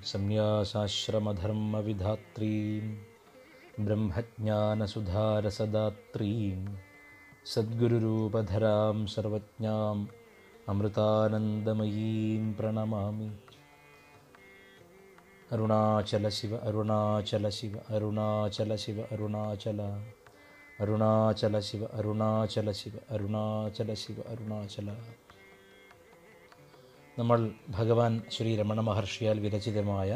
സംന്യാസാശ്രമധർമ്മവിധാത്രീം ബ്രഹ്മജ്ഞാനസുധാരസദാത്രീം സദ്ഗുരുരൂപധരാം സർവജ്ഞാം അമൃതാനന്ദമയീം പ്രണമാമി. അരുണാചല ശിവ അരുണാചല ശിവ അരുണാചല ശിവ അരുണാചല അരുണാചല ശിവ അരുണാചല ശിവ അരുണാചല ശിവ അരുണാചല. നമ്മൾ ഭഗവാൻ ശ്രീ രമണ മഹർഷിയാൽ വിരചിതമായ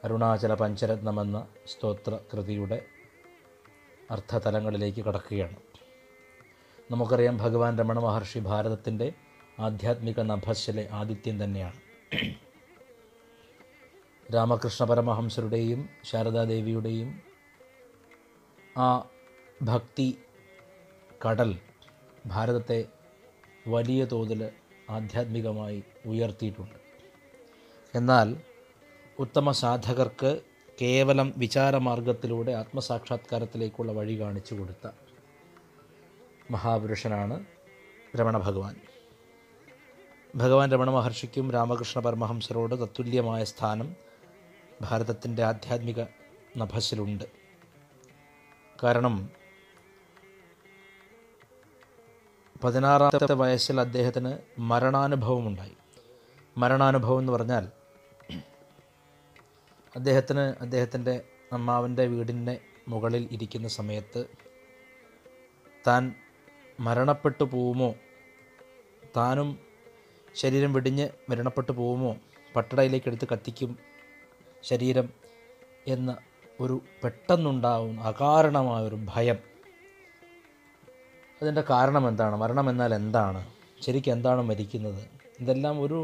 അരുണാചല പഞ്ചരത്നമെന്ന സ്തോത്ര കൃതിയുടെ അർത്ഥതലങ്ങളിലേക്ക് കടക്കുകയാണ്. നമുക്കറിയാം, ഭഗവാൻ രമണ മഹർഷി ഭാരതത്തിൻ്റെ ആധ്യാത്മിക നഭസ്സിലെ ആദിത്യം തന്നെയാണ്. രാമകൃഷ്ണ പരമഹംസരുടെയും ശാരദാദേവിയുടെയും ആ ഭക്തി കടൽ ഭാരതത്തെ വലിയ തോതിൽ ആധ്യാത്മികമായി ഉയർത്തിയിട്ടുണ്ട്. എന്നാൽ ഉത്തമ സാധകർക്ക് കേവലം വിചാരമാർഗത്തിലൂടെ ആത്മസാക്ഷാത്കാരത്തിലേക്കുള്ള വഴി കാണിച്ചു കൊടുത്ത മഹാപുരുഷനാണ് രമണ ഭഗവാൻ. ഭഗവാൻ രമണ മഹർഷിക്കും രാമകൃഷ്ണ പരമഹംസരോട് തത്തുല്യമായ സ്ഥാനം ഭാരതത്തിൻ്റെ ആധ്യാത്മിക നഭസ്സിലുണ്ട്. കാരണം 16-ാമത്തെ വയസ്സിൽ അദ്ദേഹത്തിന് മരണാനുഭവമുണ്ടായി. മരണാനുഭവം എന്ന് പറഞ്ഞാൽ അദ്ദേഹത്തിൻ്റെ അമ്മാവൻ്റെ വീടിൻ്റെ മുകളിൽ ഇരിക്കുന്ന സമയത്ത് താൻ മരണപ്പെട്ടു പോവുമോ, താനും ശരീരം വെടിഞ്ഞ് മരണപ്പെട്ടു പോവുമോ, പട്ടടയിലേക്ക് എടുത്ത് കത്തിക്കും ശരീരം എന്ന ഒരു പെട്ടെന്നുണ്ടാവുന്ന അകാരണമായൊരു ഭയം. അതിൻ്റെ കാരണം എന്താണ്? മരണം എന്നാൽ എന്താണ്? ശരിക്കും എന്താണ് മരിക്കുന്നത്? ഇതെല്ലാം ഒരു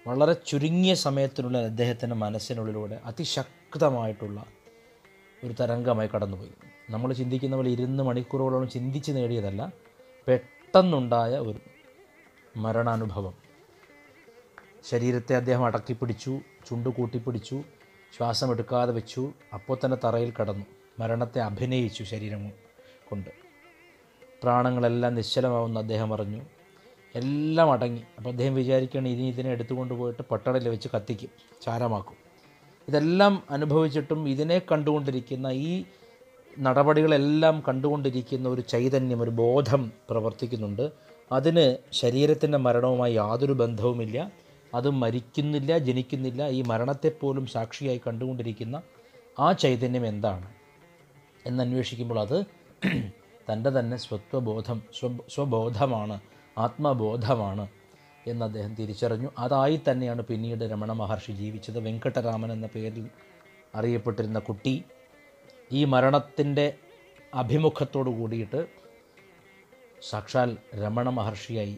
വളരെ ചുരുങ്ങിയ സമയത്തിനുള്ളിൽ അദ്ദേഹത്തിൻ്റെ മനസ്സിനുള്ളിലൂടെ അതിശക്തമായിട്ടുള്ള ഒരു തരംഗമായി കടന്നുപോയി. നമ്മൾ ചിന്തിക്കുന്ന പോലെ 20 മണിക്കൂറുകളോളം ചിന്തിച്ച് നേടിയതല്ല, പെട്ടെന്നുണ്ടായ ഒരു മരണാനുഭവം. ശരീരത്തെ അദ്ദേഹം അടക്കിപ്പിടിച്ചു, ചുണ്ടു കൂട്ടിപ്പിടിച്ചു, ശ്വാസം എടുക്കാതെ വെച്ചു, അപ്പോൾ തന്നെ തറയിൽ കടന്നു, മരണത്തെ അഭിനയിച്ചു ശരീരം കൊണ്ട്. പ്രാണങ്ങളെല്ലാം നിശ്ചലമാവുന്ന അദ്ദേഹം അറിഞ്ഞു, എല്ലാം അടങ്ങി. അപ്പോൾ അദ്ദേഹം വിചാരിക്കുകയാണ്, ഇനി ഇതിനെ എടുത്തുകൊണ്ട് പോയിട്ട് പട്ടടയിൽ വെച്ച് കത്തിക്കും, ചാരമാക്കും. ഇതെല്ലാം അനുഭവിച്ചിട്ടും ഇതിനെ കണ്ടുകൊണ്ടിരിക്കുന്ന, ഈ നടപടികളെല്ലാം കണ്ടുകൊണ്ടിരിക്കുന്ന ഒരു ചൈതന്യം, ഒരു ബോധം പ്രവർത്തിക്കുന്നുണ്ട്. അതിന് ശരീരത്തിൻ്റെ മരണവുമായി യാതൊരു ബന്ധവുമില്ല. അത് മരിക്കുന്നില്ല, ജനിക്കുന്നില്ല. ഈ മരണത്തെപ്പോലും സാക്ഷിയായി കണ്ടുകൊണ്ടിരിക്കുന്ന ആ ചൈതന്യം എന്താണ് എന്നന്വേഷിക്കുമ്പോൾ അത് തൻ്റെ തന്നെ സ്വബോധമാണ്, ആത്മബോധമാണ് എന്ന് അദ്ദേഹം തിരിച്ചറിഞ്ഞു. അതായി തന്നെയാണ് പിന്നീട് രമണ മഹർഷി ജീവിച്ചത്. വെങ്കട്ടരാമൻ എന്ന പേരിൽ അറിയപ്പെട്ടിരുന്ന കുട്ടി ഈ മരണത്തിൻ്റെ അഭിമുഖത്തോടു കൂടിയിട്ട് സാക്ഷാൽ രമണ മഹർഷിയായി.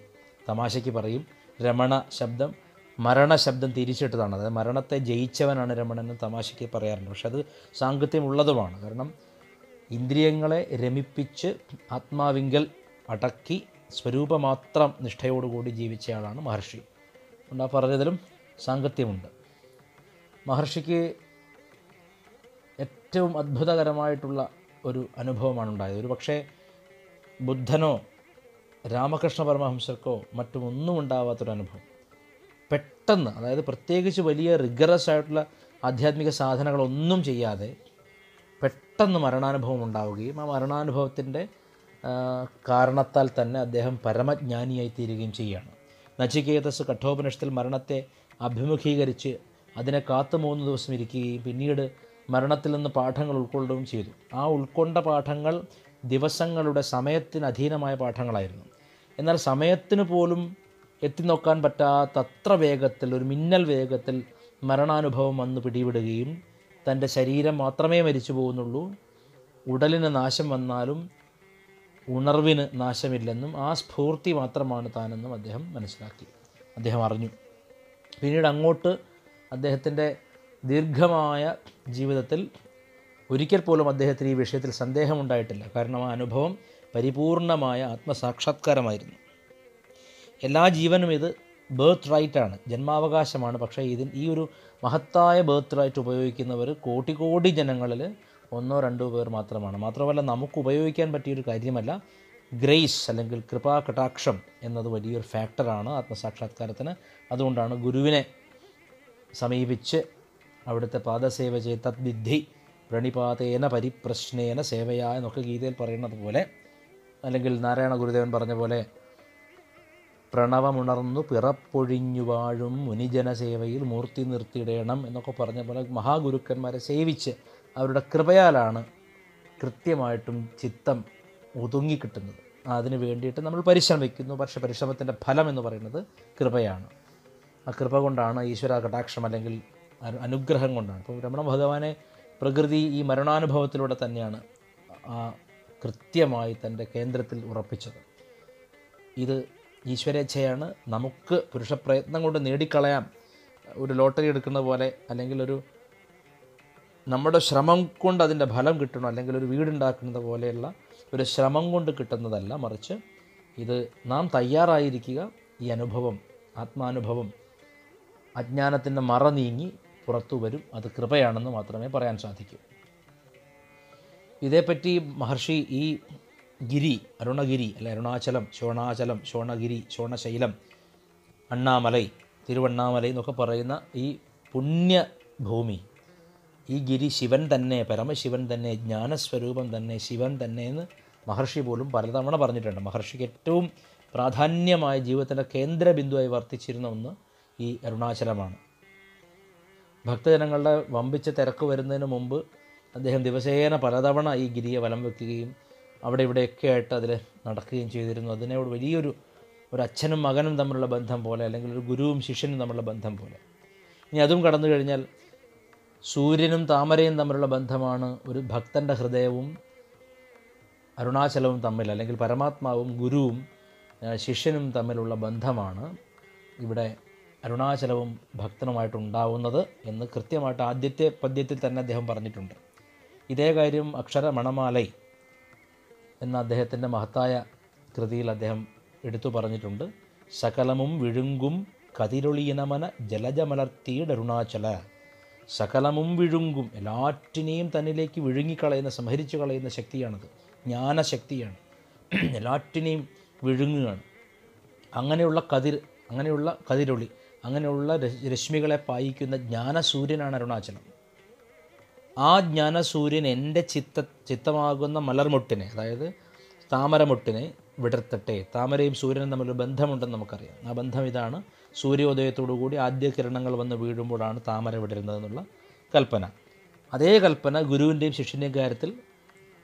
തമാശയ്ക്ക് പറയും, രമണ ശബ്ദം മരണശബ്ദം തിരിച്ചിട്ടതാണ്. അതായത് മരണത്തെ ജയിച്ചവനാണ് രമണൻ തമാശയ്ക്ക് പറയാറുണ്ട്. പക്ഷെ അത് സാങ്കത്യമുള്ളതുമാണ്. കാരണം ഇന്ദ്രിയങ്ങളെ രമിപ്പിച്ച് ആത്മാവിങ്കൽ അടക്കി സ്വരൂപമാത്രം നിഷ്ഠയോടുകൂടി ജീവിച്ചയാളാണ് മഹർഷി. അതുകൊണ്ട് ആ പറഞ്ഞതിലും സാങ്കത്യമുണ്ട്. മഹർഷിക്ക് ഏറ്റവും അത്ഭുതകരമായിട്ടുള്ള ഒരു അനുഭവമാണ് ഉണ്ടായത്. ഒരു പക്ഷേ ബുദ്ധനോ രാമകൃഷ്ണ പരമഹംസർക്കോ മറ്റുമൊന്നും ഉണ്ടാവാത്തൊരനുഭവം. പെട്ടെന്ന്, അതായത് പ്രത്യേകിച്ച് വലിയ റിഗറസ് ആയിട്ടുള്ള ആധ്യാത്മിക സാധനങ്ങളൊന്നും ചെയ്യാതെ പെട്ടെന്ന് മരണാനുഭവം ഉണ്ടാവുകയും ആ മരണാനുഭവത്തിൻ്റെ കാരണത്താൽ തന്നെ അദ്ദേഹം പരമജ്ഞാനിയായി തീരുകയും ചെയ്യുകയാണ്. നചികേതസ് കഠോപനിഷത്തിൽ മരണത്തെ അഭിമുഖീകരിച്ച് അതിനെ കാത്തു 3 ദിവസം ഇരിക്കുകയും പിന്നീട് മരണത്തിൽ നിന്ന് പാഠങ്ങൾ ഉൾക്കൊള്ളുകയും ചെയ്തു. ആ ഉൾക്കൊണ്ട പാഠങ്ങൾ ദിവസങ്ങളുടെ സമയത്തിന് അധീനമായ പാഠങ്ങളായിരുന്നു. എന്നാൽ സമയത്തിന് പോലും എത്തിനോക്കാൻ പറ്റാത്തത്ര വേഗത്തിൽ, ഒരു മിന്നൽ വേഗത്തിൽ മരണാനുഭവം വന്ന് പിടിവിടുകയും തൻ്റെ ശരീരം മാത്രമേ മരിച്ചു പോകുന്നുള്ളൂ, ഉടലിന് നാശം വന്നാലും ഉണർവിന് നാശമില്ലെന്നും ആ സ്ഫൂർത്തി മാത്രമാണ് താനെന്നും അദ്ദേഹം മനസ്സിലാക്കി, അദ്ദേഹം അറിഞ്ഞു. പിന്നീട് അങ്ങോട്ട് അദ്ദേഹത്തിൻ്റെ ദീർഘമായ ജീവിതത്തിൽ ഒരിക്കൽ പോലും അദ്ദേഹത്തിന് ഈ വിഷയത്തിൽ സന്ദേഹമുണ്ടായിട്ടില്ല. കാരണം ആ അനുഭവം പരിപൂർണമായ ആത്മസാക്ഷാത്കാരമായിരുന്നു. എല്ലാ ജീവനും ഇത് ബേർത്ത് റൈറ്റാണ്, ജന്മാവകാശമാണ്. പക്ഷേ ഈ ഒരു മഹത്തായ ബേർത്ത് റൈറ്റ് ഉപയോഗിക്കുന്നവർ കോടി ജനങ്ങളിൽ 1-2 പേർ മാത്രമാണ്. മാത്രമല്ല, നമുക്ക് ഉപയോഗിക്കാൻ പറ്റിയൊരു കാര്യമല്ല. ഗ്രേസ് അല്ലെങ്കിൽ കൃപാകടാക്ഷം എന്നത് വലിയൊരു ഫാക്ടറാണ് ആത്മസാക്ഷാത്കാരത്തിന്. അതുകൊണ്ടാണ് ഗുരുവിനെ സമീപിച്ച് അവിടുത്തെ പാദസേവ ചെയ്ത് തദ്വിദ്ധി പ്രണിപാതേന പരിപ്രശ്നേന സേവയാ എന്നൊക്കെ ഗീതയിൽ പറയുന്നത് പോലെ, അല്ലെങ്കിൽ നാരായണ ഗുരുദേവൻ പറഞ്ഞ പോലെ പ്രണവമുണർന്നു പിറപ്പൊഴിഞ്ഞു വാഴും മുനിജന സേവയിൽ മൂർത്തി നിർത്തിയിടണം എന്നൊക്കെ പറഞ്ഞ പോലെ മഹാഗുരുക്കന്മാരെ സേവിച്ച് അവരുടെ കൃപയാലാണ് കൃത്യമായിട്ടും ചിത്തം ഒതുങ്ങിക്കിട്ടുന്നത്. അതിന് വേണ്ടിയിട്ട് നമ്മൾ പരിശ്രമിക്കുന്നു. പക്ഷേ പരിശ്രമത്തിൻ്റെ ഫലം എന്ന് പറയുന്നത് കൃപയാണ്. ആ കൃപ കൊണ്ടാണ്, ഈശ്വര കടാക്ഷം അല്ലെങ്കിൽ അനുഗ്രഹം കൊണ്ടാണ്. ഇപ്പോൾ രമണ ഭഗവാനെ പ്രകൃതി ഈ മരണാനുഭവത്തിലൂടെ തന്നെയാണ് കൃത്യമായി തൻ്റെ കേന്ദ്രത്തിൽ ഉറപ്പിച്ചത്. ഇത് ഈശ്വരേച്ഛയാണ്. നമുക്ക് പുരുഷപ്രയത്നം കൊണ്ട് നേടിക്കളയാം. ഒരു ലോട്ടറി എടുക്കുന്ന പോലെ, അല്ലെങ്കിൽ നമ്മുടെ ശ്രമം കൊണ്ട് അതിൻ്റെ ഫലം കിട്ടണം, അല്ലെങ്കിൽ ഒരു വീടുണ്ടാക്കുന്നത് പോലെയുള്ള ഒരു ശ്രമം കൊണ്ട് കിട്ടുന്നതല്ല. മറിച്ച് ഇത് നാം തയ്യാറായിരിക്കുക. ഈ അനുഭവം, ആത്മാനുഭവം, അജ്ഞാനത്തിൻ്റെ മറ നീങ്ങി പുറത്തു വരും. അത് കൃപയാണെന്ന് മാത്രമേ പറയാൻ സാധിക്കൂ. ഇതേപ്പറ്റി മഹർഷി ഈ ഗിരി, അരുണഗിരി അല്ലെ അരുണാചലം, ശോണാചലം, ശോണഗിരി, ശോണശൈലം, അണ്ണാമലൈ, തിരുവണ്ണാമലൈ എന്നൊക്കെ പറയുന്ന ഈ പുണ്യഭൂമി, ഈ ഗിരി ശിവൻ തന്നെ, പരമശിവൻ തന്നെ, ജ്ഞാനസ്വരൂപം തന്നെ, ശിവൻ തന്നെ എന്ന് മഹർഷി പോലും പലതവണ പറഞ്ഞിട്ടുണ്ട്. മഹർഷിക്ക് ഏറ്റവും പ്രാധാന്യമായ ജീവിതത്തിൻ്റെ കേന്ദ്രബിന്ദുവായി വർത്തിച്ചിരുന്ന ഒന്ന് ഈ അരുണാചലമാണ്. ഭക്തജനങ്ങളുടെ വമ്പിച്ച തിരക്ക് വരുന്നതിന് മുമ്പ് അദ്ദേഹം ദിവസേന പലതവണ ഈ ഗിരിയെ വലം വയ്ക്കുകയും അവിടെ ഇവിടെയൊക്കെ ആയിട്ട് അതിൽ നടക്കുകയും ചെയ്തിരുന്നു. അതിനോട് വലിയൊരു അച്ഛനും മകനും തമ്മിലുള്ള ബന്ധം പോലെ, അല്ലെങ്കിൽ ഒരു ഗുരുവും ശിഷ്യനും തമ്മിലുള്ള ബന്ധം പോലെ. ഇനി അതും കടന്നു കഴിഞ്ഞാൽ സൂര്യനും താമരയും തമ്മിലുള്ള ബന്ധമാണ് ഒരു ഭക്തൻ്റെ ഹൃദയവും അരുണാചലവും തമ്മിൽ, അല്ലെങ്കിൽ പരമാത്മാവും ഗുരുവും ശിഷ്യനും തമ്മിലുള്ള ബന്ധമാണ് ഇവിടെ അരുണാചലവും ഭക്തനുമായിട്ടുണ്ടാവുന്നത് എന്ന് കൃത്യമായിട്ട് ആദ്യത്തെ പദ്യത്തിൽ തന്നെ അദ്ദേഹം പറഞ്ഞിട്ടുണ്ട്. ഇതേ കാര്യം അക്ഷര മണമാലൈ എന്ന അദ്ദേഹത്തിൻ്റെ മഹത്തായ കൃതിയിൽ അദ്ദേഹം എടുത്തു പറഞ്ഞിട്ടുണ്ട്. സകലമും വിഴുങ്കും കതിരൊളിയിനമന ജലജമലർത്തിയിടരുണാചല. സകലമും വിഴുങ്കും, എല്ലാറ്റിനെയും തന്നിലേക്ക് വിഴുങ്ങിക്കളയുന്ന, സംഹരിച്ചു കളയുന്ന ശക്തിയാണത്. ജ്ഞാനശക്തിയാണ്. എല്ലാറ്റിനെയും വിഴുങ്ങുകയാണ്. അങ്ങനെയുള്ള കതിരൊളി, അങ്ങനെയുള്ള രശ്മികളെ പായിക്കുന്ന ജ്ഞാനസൂര്യനാണ് അരുണാചലം. ആ ജ്ഞാനസൂര്യൻ എൻ്റെ ചിത്തമാകുന്ന മലർമൊട്ടിനെ, അതായത് താമരമൊട്ടിനെ വിടർത്തട്ടെ. താമരയും സൂര്യനും തമ്മിലൊരു ബന്ധമുണ്ടെന്ന് നമുക്കറിയാം. ആ ബന്ധം ഇതാണ്. സൂര്യോദയത്തോടുകൂടി ആദ്യ കിരണങ്ങൾ വന്ന് വീഴുമ്പോഴാണ് താമര വിടരുന്നതെന്നുള്ള കൽപ്പന. അതേ കൽപ്പന ഗുരുവിൻ്റെയും ശിഷ്യൻ്റെയും കാര്യത്തിൽ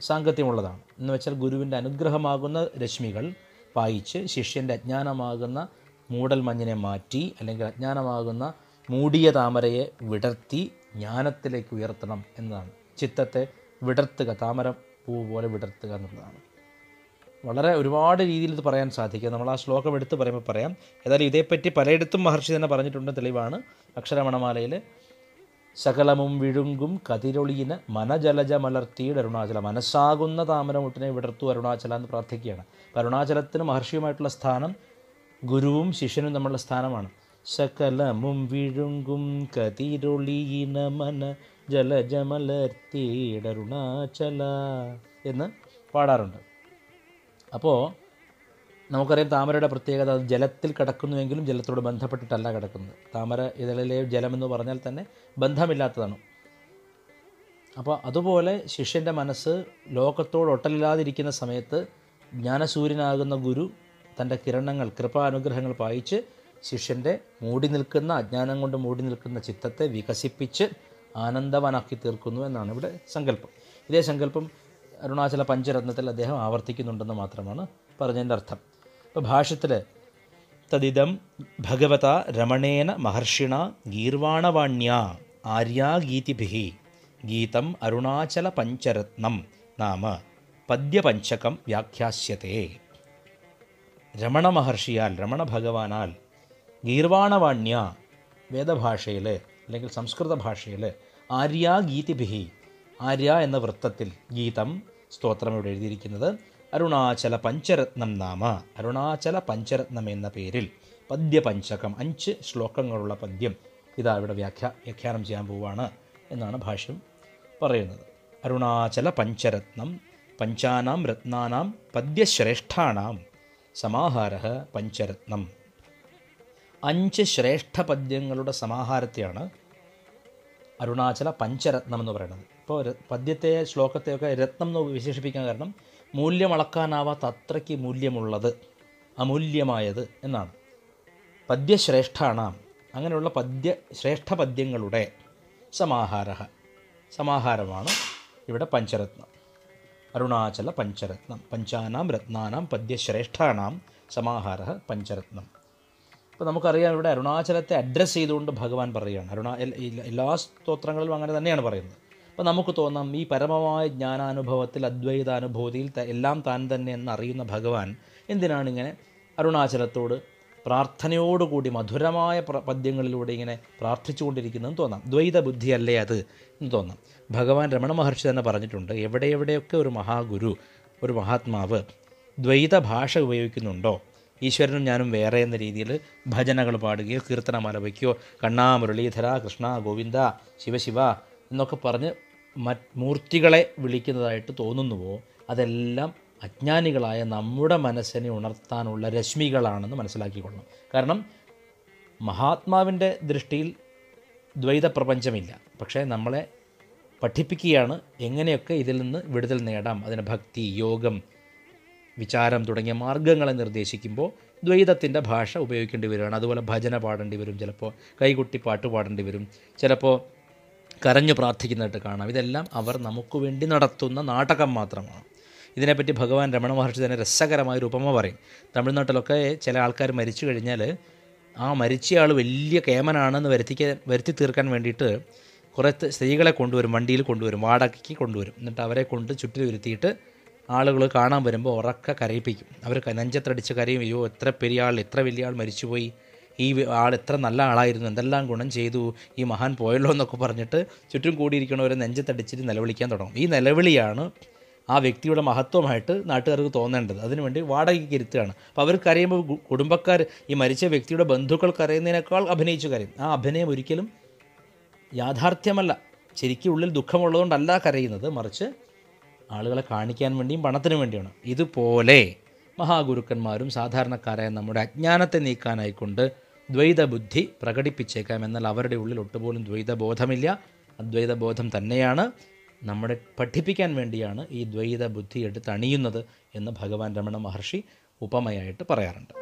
സാങ്കത്യമുള്ളതാണ്. എന്ന് വെച്ചാൽ ഗുരുവിൻ്റെ അനുഗ്രഹമാകുന്ന രശ്മികൾ പായിച്ച് ശിഷ്യൻ്റെ അജ്ഞാനമാകുന്ന മൂടൽ മഞ്ഞിനെ മാറ്റി, അല്ലെങ്കിൽ അജ്ഞാനമാകുന്ന മൂടിയ താമരയെ വിടർത്തി ജ്ഞാനത്തിലേക്ക് ഉയർത്തണം എന്നതാണ്. ചിത്തത്തെ വിടർത്തുക, താമര പൂ പോലെ വിടർത്തുക എന്നുള്ളതാണ്. വളരെ ഒരുപാട് രീതിയിൽ ഇത് പറയാൻ സാധിക്കും. നമ്മൾ ആ ശ്ലോകം എടുത്ത് പറയുമ്പോൾ പറയാം. ഏതായാലും ഇതേപ്പറ്റി പലയിടത്തും മഹർഷി തന്നെ പറഞ്ഞിട്ടുണ്ട്. തെളിവാണ് അക്ഷരമണമാലയിൽ സകലമും വിഴുങ്കും കതിരൊളിയിന് മനജലജ മലർത്തിയുടെ അരുണാചല. മനസ്സാകുന്ന താമരമുട്ടിനെ വിടർത്തു അരുണാചല എന്ന് പ്രാർത്ഥിക്കുകയാണ്. അപ്പോൾ അരുണാചലത്തിന് മഹർഷിയുമായിട്ടുള്ള സ്ഥാനം ഗുരുവും ശിഷ്യനും തമ്മിലുള്ള സ്ഥാനമാണ്. സകലമും വിഴുങ്കും കതിരൊളിയിന മന ജലജമലർത്തിയിടരുണാചല എന്ന് പാടാറുണ്ട്. അപ്പോൾ നമുക്കറിയാം താമരയുടെ പ്രത്യേകത, അത് ജലത്തിൽ കിടക്കുന്നുവെങ്കിലും ജലത്തോട് ബന്ധപ്പെട്ടിട്ടല്ല കിടക്കുന്നത്. താമര ഇതളിലെ ജലമെന്ന് പറഞ്ഞാൽ തന്നെ ബന്ധമില്ലാത്തതാണ്. അപ്പോൾ അതുപോലെ ശിഷ്യൻ്റെ മനസ്സ് ലോകത്തോട് ഒട്ടലില്ലാതിരിക്കുന്ന സമയത്ത് ജ്ഞാനസൂര്യനാകുന്ന ഗുരു തൻ്റെ കിരണങ്ങൾ, കൃപാനുഗ്രഹങ്ങൾ പായിച്ച് ശിഷ്യൻ്റെ മൂടി നിൽക്കുന്ന, അജ്ഞാനം കൊണ്ട് മൂടി നിൽക്കുന്ന ചിത്തത്തെ വികസിപ്പിച്ച് ആനന്ദവാനാക്കി തീർക്കുന്നു എന്നാണ് ഇവിടെ സങ്കല്പം. ഇതേ സങ്കല്പം അരുണാചല പഞ്ചരത്നത്തിൽ അദ്ദേഹം ആവർത്തിക്കുന്നുണ്ടെന്ന് മാത്രമാണ് പറഞ്ഞതിൻ്റെ അർത്ഥം. ഇപ്പോൾ ഭാഷ്യത്തിൽ തദിദം ഭഗവത രമണേന മഹർഷിണ ഗീർവാണവാണ്യ ആര്യാഗീതിഭിः ഗീതം അരുണാചല പഞ്ചരത്നം നാമ പദ്യപഞ്ചകം വ്യാഖ്യാസ്യത്തെ. രമണ മഹർഷിയാൽ, രമണ ഭഗവാനാൽ ഗീർവാണവാണ്യ വേദഭാഷയിൽ അല്ലെങ്കിൽ സംസ്കൃത ഭാഷയിൽ ആര്യാഗീതിഭിः, ആര്യ എന്ന വൃത്തത്തിൽ ഗീതം, സ്തോത്രം ഇവിടെ എഴുതിയിരിക്കുന്നത്, അരുണാചല പഞ്ചരത്നം നാമ, അരുണാചല പഞ്ചരത്നം എന്ന പേരിൽ പദ്യപഞ്ചകം 5 ശ്ലോകങ്ങളുള്ള പദ്യം ഇതാ ഇവിടെ വ്യാഖ്യാനം ചെയ്യാൻ പോവുകയാണ് എന്നാണ് ഭാഷ്യം പറയുന്നത്. അരുണാചല പഞ്ചരത്നം പഞ്ചാനാം രത്നാനാം പദ്യശ്രേഷ്ഠാനാം സമാഹാരഃ പഞ്ചരത്നം. 5 ശ്രേഷ്ഠ പദ്യങ്ങളുടെ സമാഹാരത്തെയാണ് അരുണാചല പഞ്ചരത്നം എന്ന് പറയുന്നത്. ഇപ്പോൾ പദ്യത്തെ ശ്ലോകത്തെയൊക്കെ രത്നം എന്ന് വിശേഷിപ്പിക്കാൻ കാരണം മൂല്യം അളക്കാനാവാത്ത അത്രയ്ക്ക് മൂല്യമുള്ളത്, അമൂല്യമായത് എന്നാണ്. പദ്യശ്രേഷ്ഠാണാം, അങ്ങനെയുള്ള ശ്രേഷ്ഠ പദ്യങ്ങളുടെ സമാഹാരമാണ് ഇവിടെ പഞ്ചരത്നം. അരുണാചല പഞ്ചരത്നം, പഞ്ചാനാം രത്നാനാം പദ്യശ്രേഷ്ഠാണാം സമാഹാര പഞ്ചരത്നം. ഇപ്പോൾ നമുക്കറിയാം ഇവിടെ അരുണാചലത്തെ അഡ്രസ്സ് ചെയ്തുകൊണ്ട് ഭഗവാൻ പറയുകയാണ്. എല്ലാ സ്തോത്രങ്ങളിലും അങ്ങനെ തന്നെയാണ് പറയുന്നത്. അപ്പോൾ നമുക്ക് തോന്നാം ഈ പരമമായ ജ്ഞാനാനുഭവത്തിൽ, അദ്വൈതാനുഭൂതിയിൽ എല്ലാം താൻ തന്നെ എന്നറിയുന്ന ഭഗവാൻ എന്തിനാണ് ഇങ്ങനെ അരുണാചലത്തോട് പ്രാർത്ഥനയോടുകൂടി മധുരമായ പദ്യങ്ങളിലൂടെ ഇങ്ങനെ പ്രാർത്ഥിച്ചുകൊണ്ടിരിക്കുന്നതെന്ന് തോന്നാം. ദ്വൈത ബുദ്ധിയല്ലേ അത് എന്ന് തോന്നാം. ഭഗവാൻ രമണ മഹർഷി തന്നെ പറഞ്ഞിട്ടുണ്ട്, എവിടെയൊക്കെ ഒരു മഹാഗുരു, ഒരു മഹാത്മാവ് ദ്വൈത ഭാഷ ഉപയോഗിക്കുന്നുണ്ടോ, ഈശ്വരനും ഞാനും വേറെ എന്ന രീതിയിൽ ഭജനകൾ പാടുകയോ കീർത്തനം ആലപിക്കുകയോ കണ്ണാ മുരളീധര കൃഷ്ണ ഗോവിന്ദ ശിവശിവ എന്നൊക്കെ പറഞ്ഞ് മൂർത്തികളെ വിളിക്കുന്നതായിട്ട് തോന്നുന്നുവോ, അതെല്ലാം അജ്ഞാനികളായ നമ്മുടെ മനസ്സിനെ ഉണർത്താനുള്ള രശ്മികളാണെന്ന് മനസ്സിലാക്കിക്കൊള്ളണം. കാരണം മഹാത്മാവിൻ്റെ ദൃഷ്ടിയിൽ ദ്വൈത പ്രപഞ്ചമില്ല. പക്ഷേ നമ്മളെ പഠിപ്പിക്കുകയാണ് എങ്ങനെയൊക്കെ ഇതിൽ നിന്ന് വിടുതൽ നേടാം. അതിന് ഭക്തി, യോഗം, വിചാരം തുടങ്ങിയ മാർഗങ്ങളെ നിർദ്ദേശിക്കുമ്പോൾ ദ്വൈതത്തിൻ്റെ ഭാഷ ഉപയോഗിക്കേണ്ടി വരികയാണ്. അതുപോലെ ഭജന പാടേണ്ടി വരും, ചിലപ്പോൾ കൈകൊട്ടി പാട്ട് പാടേണ്ടി വരും, ചിലപ്പോൾ കരഞ്ഞു പ്രാർത്ഥിക്കുന്നതായിട്ട് കാണാം. ഇതെല്ലാം അവർ നമുക്ക് വേണ്ടി നടത്തുന്ന നാടകം മാത്രമാണ്. ഇതിനെപ്പറ്റി ഭഗവാൻ രമണ മഹർഷി തന്നെ രസകരമായൊരു ഉപമ പറയും. തമിഴ്നാട്ടിലൊക്കെ ചില ആൾക്കാർ മരിച്ചു കഴിഞ്ഞാൽ ആ മരിച്ചയാൾ വലിയ കേമനാണെന്ന് വരുത്തി തീർക്കാൻ വേണ്ടിയിട്ട് കുറേ സ്ത്രീകളെ കൊണ്ടുവരും, വണ്ടിയിൽ കൊണ്ടുവരും, വാടകയ്ക്ക് കൊണ്ടുവരും. എന്നിട്ട് അവരെ കൊണ്ട് ചുറ്റിൽ വരുത്തിയിട്ട് ആളുകൾ കാണാൻ വരുമ്പോൾ ഉറക്കെ കരയിപ്പിക്കും. അവർ നെഞ്ചത്തടിച്ച് കരയും, അയ്യോ എത്ര പെരിയ ആൾ, എത്ര വലിയ ആൾ മരിച്ചുപോയി, ഈ ആൾ എത്ര നല്ല ആളായിരുന്നു, എന്തെല്ലാം ഗുണം ചെയ്തു, ഈ മഹാൻ പോയല്ലോ എന്നൊക്കെ പറഞ്ഞിട്ട് ചുറ്റും കൂടിയിരിക്കണവരെ നെഞ്ചത്തടിച്ചിട്ട് നിലവിളിക്കാൻ തുടങ്ങും. ഈ നിലവിളിയാണ് ആ വ്യക്തിയുടെ മഹത്വമായിട്ട് നാട്ടുകാർക്ക് തോന്നേണ്ടത്. അതിനുവേണ്ടി വാടകയ്ക്ക് ഇരുത്തുകയാണ്. അപ്പോൾ അവർ കരയുമ്പോൾ കുടുംബക്കാർ, ഈ മരിച്ച വ്യക്തിയുടെ ബന്ധുക്കൾ കരയുന്നതിനേക്കാൾ അഭിനയിച്ച് കരയും. ആ അഭിനയം ഒരിക്കലും യാഥാർത്ഥ്യമല്ല. ശരിക്കും ഉള്ളിൽ ദുഃഖമുള്ളതുകൊണ്ടല്ല കരയുന്നത്, മറിച്ച് ആളുകളെ കാണിക്കാൻ വേണ്ടിയും പണത്തിന് വേണ്ടിയാണ്. ഇതുപോലെ മഹാഗുരുക്കന്മാരും സാധാരണക്കാരായ നമ്മുടെ അജ്ഞാനത്തെ നീക്കാനായിക്കൊണ്ട് ദ്വൈതബുദ്ധി പ്രകടിപ്പിച്ചേക്കാം. എന്നാൽ അവരുടെ ഉള്ളിൽ ഒട്ടുപോലും ദ്വൈതബോധമില്ല. അദ്വൈതബോധം തന്നെയാണ് നമ്മളെ പഠിപ്പിക്കാൻ വേണ്ടിയാണ് ഈ ദ്വൈത ബുദ്ധി എടുത്തണിയുന്നത് എന്ന് ഭഗവാൻ രമണ മഹർഷി ഉപമയായിട്ട് പറയാറുണ്ട്.